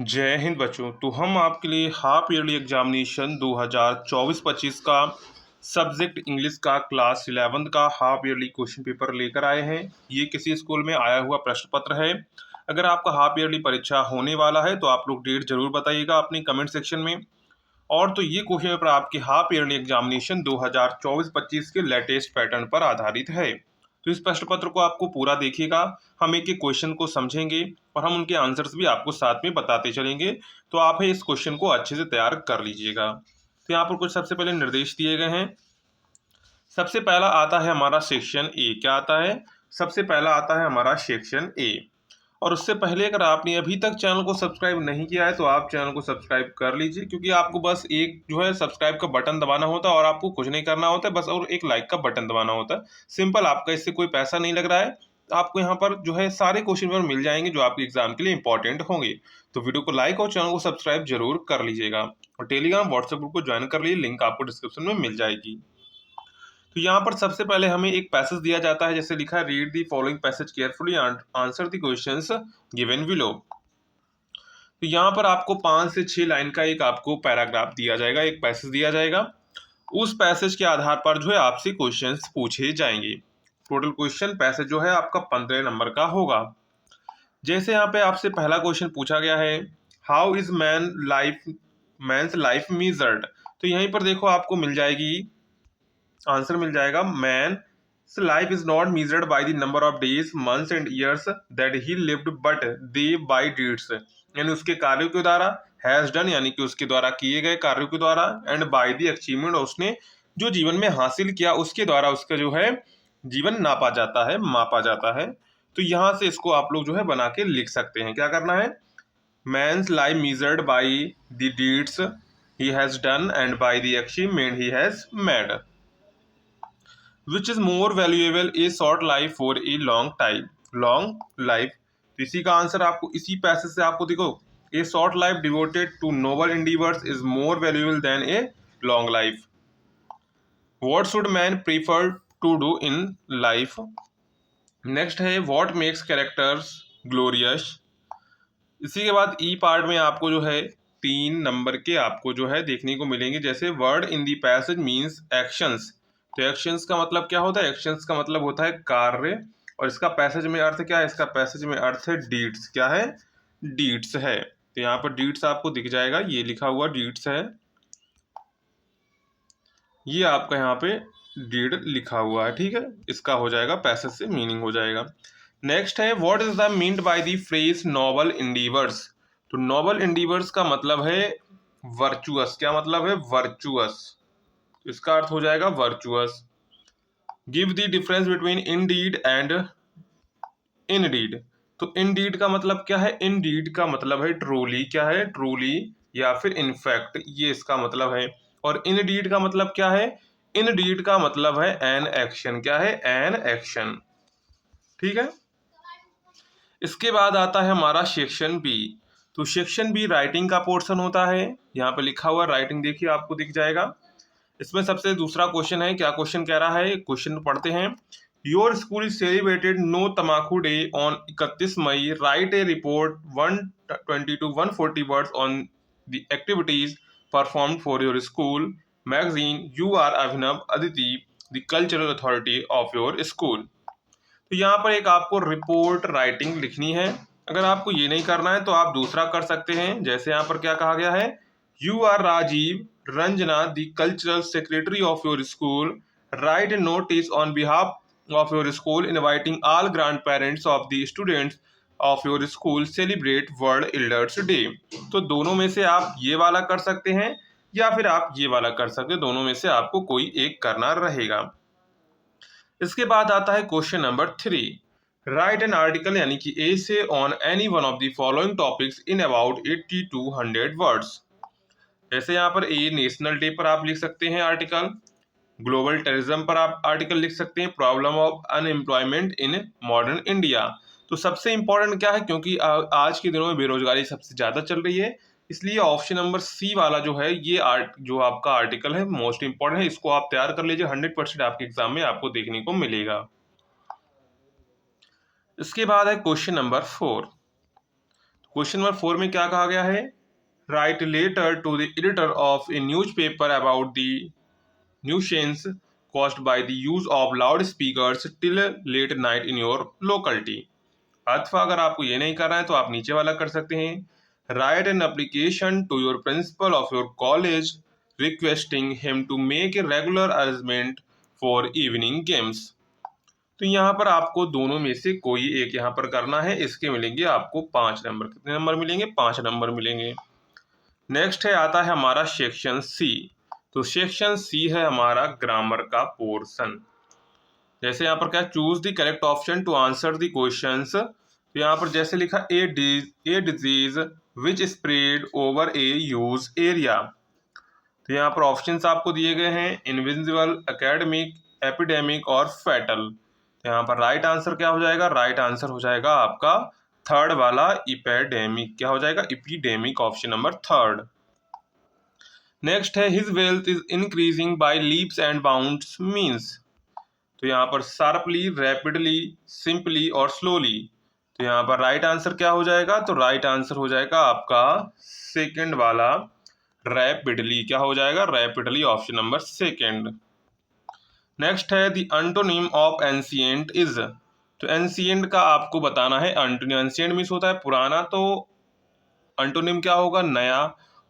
जय हिंद बच्चों। तो हम आपके लिए हाफ ईयरली एग्जामिनेशन 2024-25 का सब्जेक्ट इंग्लिश का क्लास 11 का हाफ ईयरली क्वेश्चन पेपर लेकर आए हैं। ये किसी स्कूल में आया हुआ प्रश्न पत्र है। अगर आपका हाफ ईयरली परीक्षा होने वाला है तो आप लोग डेट जरूर बताइएगा अपनी कमेंट सेक्शन में। और तो ये क्वेश्चन पेपर आपके हाफ ईयरली एग्जामिनेशन 2024-25 के लेटेस्ट पैटर्न पर आधारित है। तो इस प्रश्न पत्र को आपको पूरा देखिएगा। हम एक एक क्वेश्चन को समझेंगे और हम उनके आंसर्स भी आपको साथ में बताते चलेंगे। तो आप इस क्वेश्चन को अच्छे से तैयार कर लीजिएगा। तो यहाँ पर कुछ सबसे पहले निर्देश दिए गए हैं। सबसे पहला आता है हमारा सेक्शन ए। क्या आता है? सबसे पहला आता है हमारा सेक्शन ए। और उससे पहले अगर आपने अभी तक चैनल को सब्सक्राइब नहीं किया है तो आप चैनल को सब्सक्राइब कर लीजिए, क्योंकि आपको बस एक जो है सब्सक्राइब का बटन दबाना होता है और आपको कुछ नहीं करना होता है, बस और एक लाइक का बटन दबाना होता है। सिंपल, आपका इससे कोई पैसा नहीं लग रहा है। तो आपको यहाँ पर जो है सारे क्वेश्चन पेपर मिल जाएंगे जो आपके एग्जाम के लिए इंपॉर्टेंट होंगे। तो वीडियो को लाइक और चैनल को सब्सक्राइब जरूर कर लीजिएगा। और टेलीग्राम व्हाट्सएप ग्रुप को ज्वाइन कर लीजिए, लिंक आपको डिस्क्रिप्शन में मिल जाएगी। तो यहाँ पर सबसे पहले हमें एक पैसेज दिया जाता है, जैसे लिखा है, read the following passage carefully and answer the questions given below. तो यहाँ पर आपको 5 से 6 लाइन का एक आपको पैराग्राफ दिया जाएगा, एक पैसेज दिया जाएगा। उस पैसेज के आधार पर जो है आपसे क्वेश्चंस पूछे जाएंगे। टोटल क्वेश्चन पैसेज जो है आपका 15 नंबर का होगा। जैसे यहाँ पे आपसे पहला क्वेश्चन पूछा गया है, how is men's life measured. तो यहीं पर देखो आपको मिल जाएगी, आंसर मिल जाएगा, man life is not measured by the number of days, months and years that he lived, but they by deeds, यानी उसके कार्यों के द्वारा, हैज डन यानी कि उसके द्वारा किए गए कार्यों के द्वारा, एंड बाय द अचीवमेंट, उसने जो जीवन में हासिल किया उसके द्वारा उसका जो है जीवन नापा जाता है, मापा जाता है। तो यहाँ से इसको आप लोग जो है बना के लिख सकते हैं। क्या करना है? Men's life measured by the deeds he has done and by the achievement he has made, which is more valuable A short life for a long time, long life. तो इसी का आंसर आपको इसी पैसेज से आपको देखो, a short life devoted to noble endeavours is more valuable than a long life. What should man prefer to do in life. Next है, what makes characters glorious. इसी के बाद ई पार्ट में आपको जो है 3 नंबर के आपको जो है देखने को मिलेंगे, जैसे word in the passage means actions. तो एक्शंस का मतलब क्या होता है? एक्शंस का मतलब होता है कार्य। और इसका पैसेज में अर्थ क्या है? इसका पैसेज में अर्थ है डीड्स। क्या है? डीड्स है। तो यहाँ पर डीड्स आपको दिख जाएगा, ये लिखा हुआ डीड्स है, ये आपका यहाँ पे डीड लिखा हुआ है, ठीक है। इसका हो जाएगा पैसेज से मीनिंग हो जाएगा। नेक्स्ट है, what is the meant by the phrase noble endeavours. तो नोबल इंडीवर्स का मतलब है वर्चुअस। क्या मतलब है? वर्चुअस। इसका अर्थ हो जाएगा virtuous. Give the difference between indeed and indeed. तो इनडीड का मतलब क्या है? इनडीड का मतलब है ट्रूली। क्या है? ट्रूली या फिर इनफैक्ट, ये इसका मतलब है। और इनडीड का मतलब क्या है? इनडीड का मतलब है एन एक्शन। क्या है? एन एक्शन, ठीक है। इसके बाद आता है हमारा सेक्शन बी। तो सेक्शन बी राइटिंग का पोर्शन होता है। यहाँ पे लिखा हुआ राइटिंग देखिए, आपको दिख जाएगा। इसमें सबसे दूसरा क्वेश्चन है, क्या क्वेश्चन कह रहा है? क्वेश्चन पढ़ते हैं। Your school is celebrated no तमाकू day on 31 May, write a report 120 to 140 words on the activities performed for your school magazine. You are Abhinav Aditi, the cultural authority of your school. तो यहाँ पर एक आपको रिपोर्ट राइटिंग लिखनी है। अगर आपको ये नहीं करना है तो आप दूसरा कर सकते हैं। जैसे यहाँ पर क्या कहा गया है, you are Rajiv Ranjana, the cultural secretary of your school, write a notice on behalf of your school inviting all grandparents of the students of your school celebrate world elders day. तो दोनों में से आप ये वाला कर सकते हैं या फिर आप ये वाला कर सकते हैं, दोनों में से आपको कोई एक करना रहेगा। इसके बाद आता है question number 3, right an article यानी कि essay on any one of the following topics in about 80 to 100 words. जैसे यहाँ पर ए नेशनल डे पर आप लिख सकते हैं आर्टिकल, ग्लोबल टेररिज्म पर आप आर्टिकल लिख सकते हैं, problem of unemployment in modern India. तो सबसे इंपॉर्टेंट क्या है, क्योंकि आज के दिनों में बेरोजगारी सबसे ज़्यादा चल रही है, इसलिए ऑप्शन नंबर सी वाला जो है ये जो आपका आर्टिकल है मोस्ट इंपॉर्टेंट है। इसको आप तैयार कर लीजिए, 100% आपके एग्जाम में आपको देखने को मिलेगा। इसके बाद है क्वेश्चन नंबर 4। क्वेश्चन नंबर 4 में क्या कहा गया है? Write letter to the editor of a newspaper about the nuisance caused by the use of loudspeakers till late night in your locality। अथवा अगर आपको ये नहीं करना है तो आप नीचे वाला कर सकते हैं। Write an application to your principal of your college requesting him to make a regular arrangement for evening games. तो यहाँ पर आपको दोनों में से कोई एक यहाँ पर करना है। इसके मिलेंगे आपको 5 नंबर। कितने नंबर मिलेंगे? 5 नंबर मिलेंगे। नेक्स्ट है आता है हमारा सेक्शन सी। तो सेक्शन सी है हमारा ग्रामर का पोर्शन। जैसे यहाँ पर क्या, choose the correct option to answer the questions. तो यहाँ पर जैसे लिखा a disease which spread over a use area. तो यहाँ पर ऑप्शंस आपको दिए गए हैं, इनविजिबल, एकेडमिक, एपिडेमिक और फैटल। तो यहाँ पर राइट आंसर क्या हो जाएगा? राइट आंसर हो जाएगा आपका थर्ड वाला, इपेडेमिक। क्या हो जाएगा? Epidemic, option number third. Next है his wealth is increasing by leaps and bounds means. तो यहाँ पर शार्पली, रैपिडली, सिंपली और स्लोली। तो यहाँ पर राइट आंसर क्या हो जाएगा? तो राइट आंसर हो जाएगा आपका सेकंड वाला, रैपिडली। क्या हो जाएगा? Rapidly, option number second. Next है the antonym of ancient is. तो एंशिएंट का आपको बताना है एंटोनिम। एंशिएंट मीन्स होता है पुराना, तो एंटोनिम क्या होगा? नया।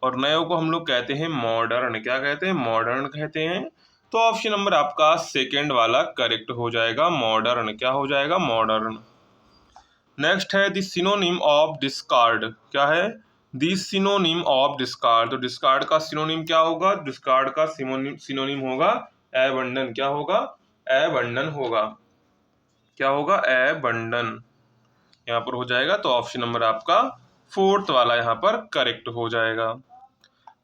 और नए को हम लोग कहते हैं मॉडर्न। क्या कहते हैं? मॉडर्न कहते हैं। तो ऑप्शन नंबर आपका सेकंड वाला करेक्ट हो जाएगा, मॉडर्न। क्या हो जाएगा? मॉडर्न। नेक्स्ट है द सिनोनिम ऑफ डिस्कार्ड। क्या है? The synonym of discard. तो डिस्कार्ड का सिनोनिम क्या होगा? डिस्कार्ड का सिनोनिम होगा एबंडन। क्या होगा? एबंडन होगा। क्या होगा? एबंडन। यहाँ पर हो जाएगा। तो ऑप्शन नंबर आपका फोर्थ वाला यहाँ पर करेक्ट हो जाएगा।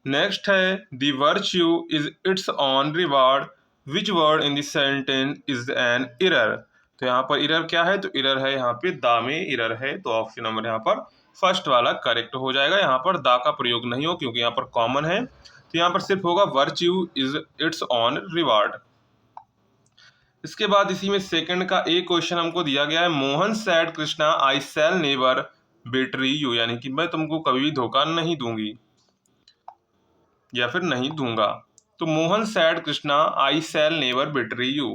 नेक्स्ट है the virtue is it's on reward which word in the sentence is an error. तो यहाँ पर एरर क्या है? तो एरर है यहाँ पे दा में एरर है। तो ऑप्शन नंबर यहाँ पर फर्स्ट वाला करेक्ट हो जाएगा। यहाँ पर दा का प्रयोग नहीं हो क्योंकि यहाँ पर कॉमन है। तो यहाँ पर सिर्फ होगा virtue is it's on reward. इसके बाद इसी में सेकंड का एक क्वेश्चन हमको दिया गया है, Mohan sad Krishna I shell never battery you. यानी कि मैं तुमको कभी भी धोखा नहीं दूंगी या फिर नहीं दूंगा। तो Mohan sad Krishna I shell never battery you.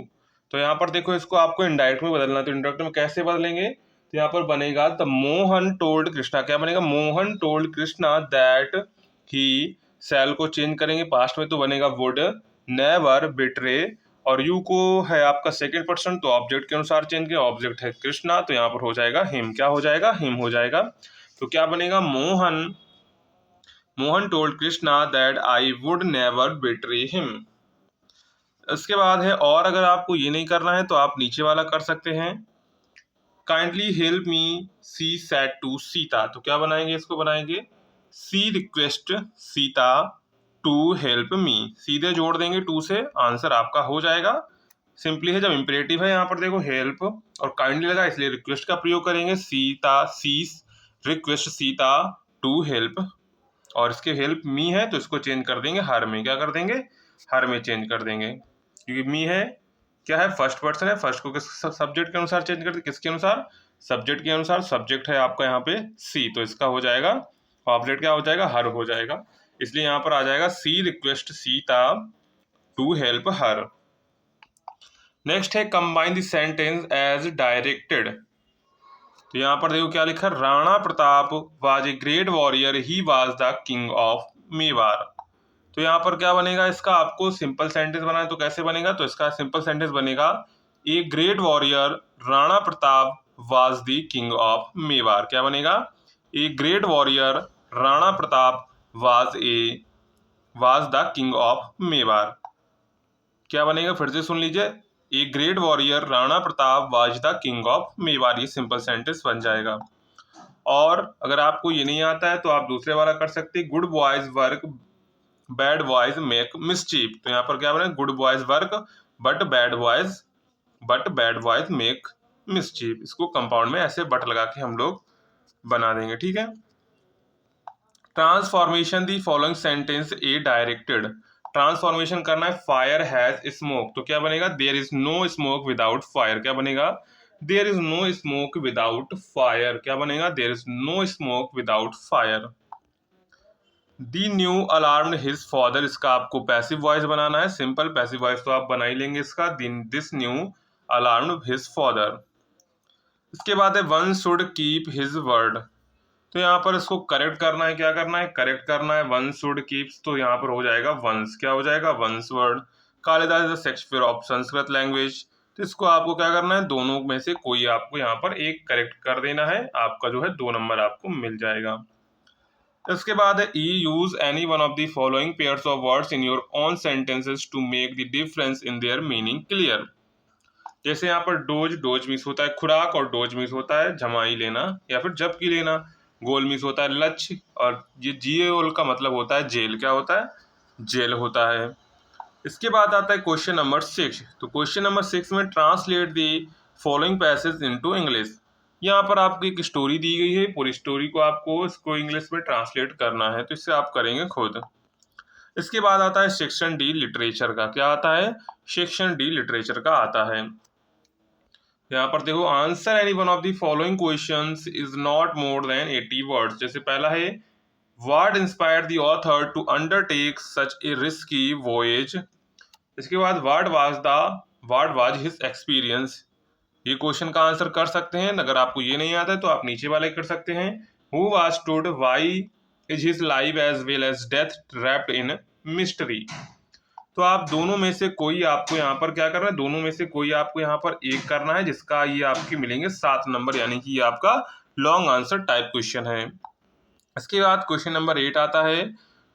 तो यहाँ पर देखो, इसको आपको इनडायरेक्ट में बदलना है। तो इनडायरेक्ट में कैसे बदलेंगे? तो यहाँ पर बनेगा द मोहन टोल्ड कृष्णा। क्या बनेगा? Mohan told Krishna that he, shall को चेंज करेंगे पास्ट में तो बनेगा वुड, नेवर बेट्रे, और यू को है आपका सेकंड पर्सन तो ऑब्जेक्ट के अनुसार चेंज किया। ऑब्जेक्ट है कृष्णा, तो यहाँ पर हो जाएगा हिम। क्या हो जाएगा? हिम हो जाएगा। तो क्या बनेगा? Mohan told Krishna that I would never betray him. इसके बाद है, और अगर आपको ये नहीं करना है तो आप नीचे वाला कर सकते हैं, kindly help me she said to Sita. तो क्या बनाएंगे? इसको बनाएंगे she request Sita to help me. सीधे जोड़ देंगे टू से, आंसर आपका हो जाएगा। सिंपली है, जब इंपरेटिव है यहाँ पर देखो हेल्प और काइंडली लगा इसलिए रिक्वेस्ट का प्रयोग करेंगे। सीता सी रिक्वेस्ट सीता टू हेल्प, और इसके हेल्प मी है तो इसको चेंज कर देंगे हर में। क्या कर देंगे? हर में चेंज कर देंगे, क्योंकि मी है क्या है? फर्स्ट पर्सन है। फर्स्ट को किस सब्जेक्ट के अनुसार चेंज करते? किसके अनुसार? सब्जेक्ट के अनुसार। सब्जेक्ट है आपका यहाँ पे सी, तो इसका हो जाएगा ऑब्जेक्ट क्या हो जाएगा? हर हो जाएगा। इसलिए यहाँ पर आ जाएगा she request Sita to help her. Next है combine the sentence as directed. तो यहाँ पर देखो क्या लिखा, Rana Pratap was a great warrior he was the king of Mewar. तो यहाँ पर क्या बनेगा? इसका आपको सिंपल सेंटेंस बनाए तो कैसे बनेगा? तो इसका सिंपल सेंटेंस बनेगा ए great warrior Rana Pratap was the king of Mewar. क्या बनेगा? ए great warrior Rana Pratap was the king of Mewar. क्या बनेगा? फिर से सुन लीजिए, ए great warrior Rana Pratap was the king of Mewar. ये सिंपल सेंटेंस बन जाएगा। और अगर आपको ये नहीं आता है तो आप दूसरे वाला कर सकते हैं, good boys work bad boys make mischief. तो यहाँ पर क्या बने? Good boys work but bad boys make mischief. इसको कंपाउंड में ऐसे बट लगा के हम लोग बना देंगे। ठीक है। Transformation the following sentence a directed. Transformation करना है, फायर हैज स्मोक। तो क्या बनेगा? There is no smoke without fire. क्या बनेगा? There is no smoke without fire, क्या बनेगा? There is no smoke without fire. The new alarmed his father, इसका आपको पैसिव वॉइस बनाना है। सिंपल पैसिव वॉइस तो आप बना ही लेंगे इसका। This new alarmed his father. इसके बाद है one should keep his word, तो यहाँ पर इसको करेक्ट करना है। क्या करना है? करेक्ट करना है। वन शुड कीप्स, तो यहाँ पर हो जाएगा वंस। क्या हो जाएगा? Once word. Kalidas is the Shakespeare of Sanskrit language, तो इसको आपको क्या करना है? दोनों में से कोई आपको यहाँ पर एक करेक्ट कर देना है, आपका जो है 2 नंबर आपको मिल जाएगा। इसके बाद है E use any one of the following pairs of words in your own sentences to make the difference in their meaning clear. जैसे यहाँ पर डोज, डोज मीन्स होता है खुराक, और डोज मीन्स होता है जमाई लेना या फिर जबकि लेना। गोल मीन्स होता है लक्ष्य, और ये जीएल का मतलब होता है जेल। क्या होता है? जेल होता है। इसके बाद आता है क्वेश्चन नंबर 6। तो क्वेश्चन नंबर 6 में translate the following passage into English. यहाँ पर आपको एक स्टोरी दी गई है, पूरी स्टोरी को आपको इसको इंग्लिश में ट्रांसलेट करना है, तो इससे आप करेंगे खुद। इसके बाद आता है सेक्शन डी लिटरेचर का। क्या आता है? सेक्शन डी लिटरेचर का आता है। यहाँ पर देखो, answer any one of the following questions is not more than 80 words. जैसे पहला है what inspired the author to undertake such a risky voyage. इसके बाद व्हाट वाज हिज एक्सपीरियंस। ये क्वेश्चन का आंसर कर सकते हैं। अगर आपको ये नहीं आता है तो आप नीचे वाले कर सकते हैं। Who was told why is his life as well as death wrapped in mystery. तो आप दोनों में से कोई आपको यहाँ पर क्या करना है? दोनों में से कोई आपको यहाँ पर एक करना है, जिसका ये आपके मिलेंगे 7 नंबर, यानी कि ये आपका लॉन्ग आंसर टाइप क्वेश्चन है। इसके बाद क्वेश्चन नंबर 8 आता है।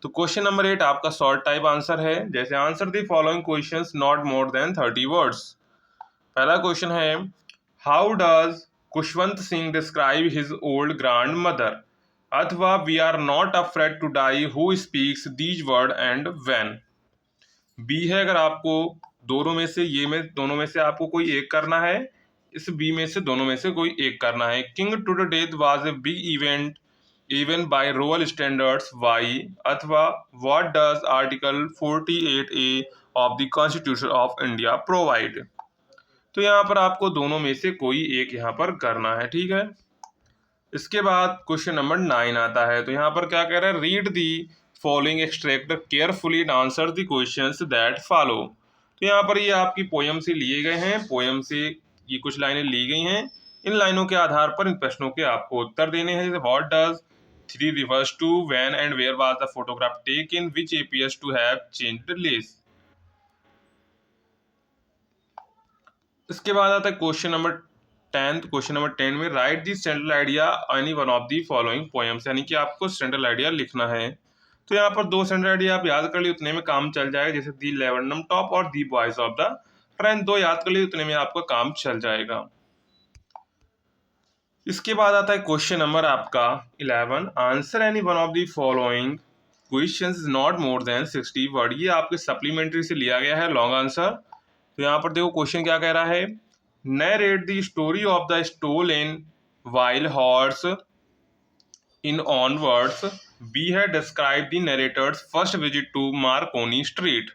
तो क्वेश्चन नंबर 8 आपका शॉर्ट टाइप आंसर है। जैसे answer the following questions not more than 30 words. पहला क्वेश्चन है how does Khushwant Singh describe his old grandmother, अथवा we are not afraid to die who speaks these word and when. B है, अगर आपको दोनों में से दोनों में से आपको कोई एक करना है। इस बी में से दोनों में से कोई एक करना है। King to the death was a big event even by royal standards why, अथवा what does article 48A of the constitution of India provide. तो यहाँ पर आपको दोनों में से कोई एक यहाँ पर करना है, ठीक है। इसके बाद क्वेश्चन नंबर 9 आता है। तो यहाँ पर क्या कह रहा है? Read the following extract carefully and answer the questions that follow. तो यहाँ पर ये आपकी पोयम से लिए गए हैं। पोयम से ये कुछ लाइनें ली गई हैं। इन लाइनों के आधार पर इन प्रश्नों के आपको उत्तर देने हैं। जैसे what does 3 rivers to, when and where was the photograph taken, which appears to have changed less. इसके बाद आता है क्वेश्चन नंबर 10। क्वेश्चन नंबर 10 में right the central idea any one of the following poems, यानी कि आपको central idea लिखना है। तो यहाँ पर 2 सेंट्रल आइडिया आप याद कर लिए, उतने में काम चल जाएगा। जैसे दी लेवेंडम टॉप और दी बॉयज ऑफ द ट्रेन, 2 याद कर लिए, उतने में आपका काम चल जाएगा। इसके बाद आता है क्वेश्चन नंबर आपका 11। Answer any one of the following question is not more then 60 word. ये आपके सप्लीमेंट्री से लिया गया है लॉन्ग आंसर। तो यहाँ पर देखो क्वेश्चन क्या कह रहा है? Narrate the story of the stolen wild horse in on words. B है describe the narrator's first visit to Marconi street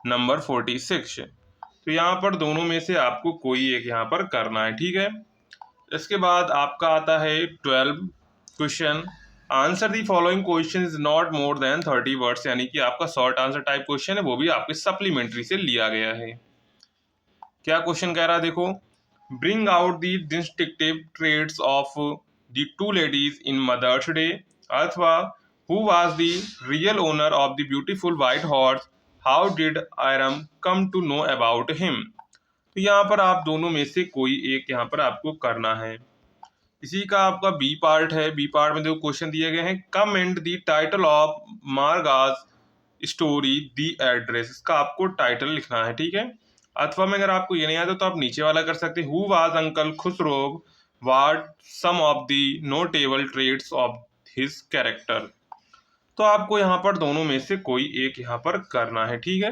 number 46। तो यहाँ पर दोनों में से आपको कोई एक यहाँ पर करना है, ठीक है। इसके बाद आपका आता है 12 question. Answer the following question is not more than 30 words, यानी कि आपका शॉर्ट आंसर टाइप क्वेश्चन है, वो भी आपके सप्लीमेंट्री से लिया गया है। क्या क्वेश्चन कह रहा है? देखो, bring out the distinctive traits of the 2 ladies in Mother's Day, अथवा who was the real owner of the beautiful white horse, how did Aram come to know about him. तो यहाँ पर आप दोनों में से कोई एक यहाँ पर आपको करना है। इसी का आपका बी पार्ट है। बी पार्ट में जो क्वेश्चन दिए गए हैं, comment the title of Marga's story the address, इसका आपको टाइटल लिखना है, ठीक है। अथवा में अगर आपको ये नहीं आता तो आप नीचे वाला कर सकते हैं। Who was uncle Khusro, what some of the notable traits of his character. तो आपको यहाँ पर दोनों में से कोई एक यहाँ पर करना है, ठीक है।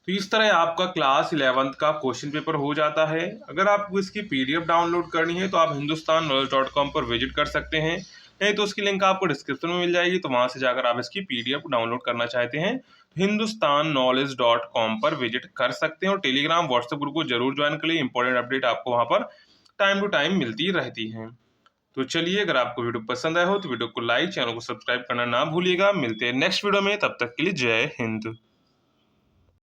तो इस तरह आपका क्लास 11th का क्वेश्चन पेपर हो जाता है। अगर आपको इसकी PDF डाउनलोड करनी है तो आप hindustannowledge.com पर विजिट कर सकते हैं। नहीं तो उसकी लिंक आपको डिस्क्रिप्शन में मिल जाएगी, तो वहां से जाकर आप इसकी PDF डाउनलोड करना चाहते हैं hindustannowledge.com पर विजिट कर सकते हैं। और टेलीग्राम व्हाट्सएप ग्रुप को जरूर ज्वाइन करिए, इंपॉर्टेंट अपडेट आपको वहां पर टाइम टू टाइम मिलती रहती है। तो चलिए, अगर आपको वीडियो पसंद आया हो तो वीडियो को लाइक, चैनल को सब्सक्राइब करना ना भूलिएगा। मिलते हैं नेक्स्ट वीडियो में, तब तक के लिए जय हिंद।